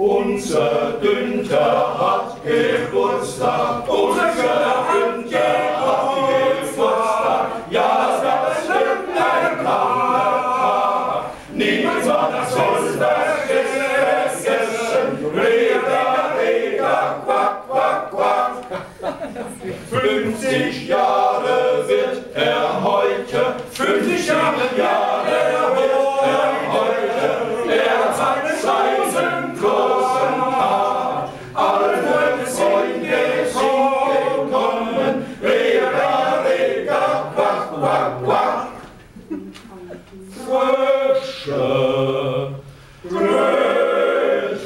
Unser Günther hat Geburtstag, unser Günther hat Geburtstag, ja, das wird ein Tag. Niemand soll das vergessen, Rega, Rega, quack, quack, quack. 50 Jahre wird er heute, 50 Jahre wird er heute, er hat seinen großen Tag. Alle Freunde sind gekommen, Rega, Rega, quack, quack, quack. Frösche, Kröten,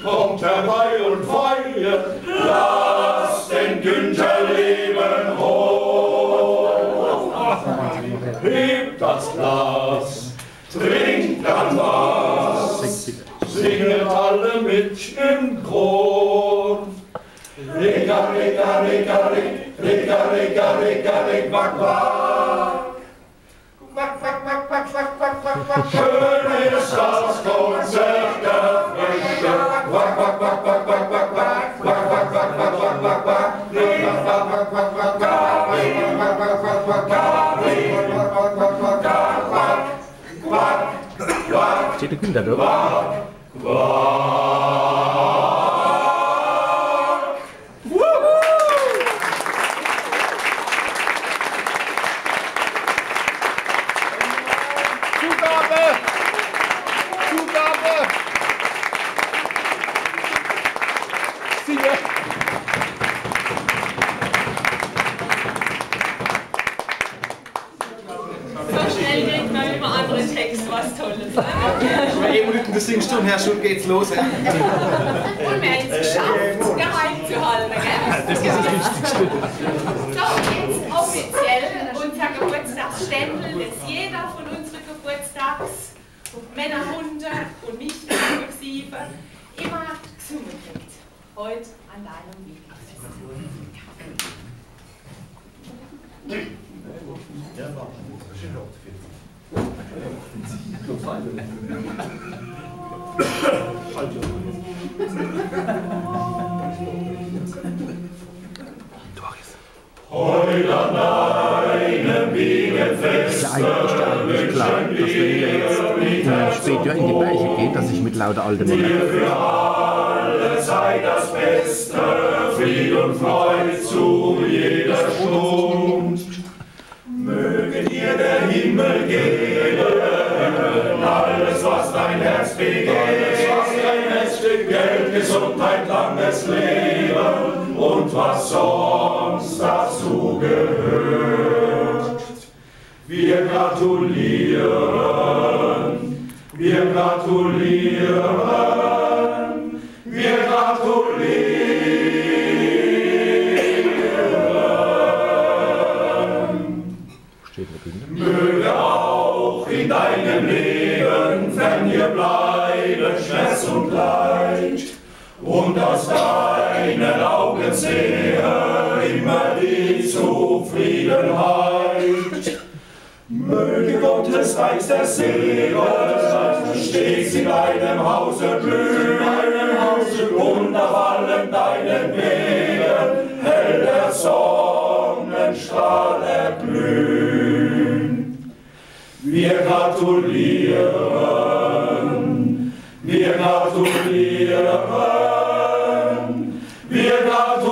kommt herbei und feiert, lasst den Günther leben hoch. Hebt das Glas, trinkt dann was, singet alle mit im Chor. Rega, rega, rega, rega, rega, rega, rega, quack. Quack, quack, quack, quack, quack, quack, quack, quack. Schön ist das Konzert der Frösche. Quack, quack, quack, quack, quack, quack, quack, quack, quack, quack, quack, quack, quack, quack. Steht der Günther da? Das singst du und Herr Schuld geht's los. Und wir haben es geschafft, geheim zu halten. Das ist das Wichtigste. So, jetzt offiziell unser Geburtstagsständel, das jeder von unseren Geburtstags, Männer, Hunde und mich inklusive, immer gesungen kriegt. Heute an deinem Weg. Heute an deinem Wiegenfest. Ja, eigentlich klar, dass wenn ihr jetzt später in die Berge geht, dass ich mit lauter alten Männern. Für alle Zeit das Beste, Fried und Freude zu jeder Stund. Möge dir der Himmel geben, alles was dein Herz begehrt, Geld, Gesundheit, langes Leben und was sonst dazu gehört. Wir gratulieren, wir gratulieren, wir gratulieren. Möge auch in deinem Leben, wenn ihr bleiben, Schmerz und Leid, und aus deinen Augen sehe immer die Zufriedenheit. Möge Gottes Reich der Segen stets in deinem Hause blühen, und auf allen deinen Wegen hell der Sonnenstrahl erglühen. Wir gratulieren, wir gratulieren, wir gratulieren.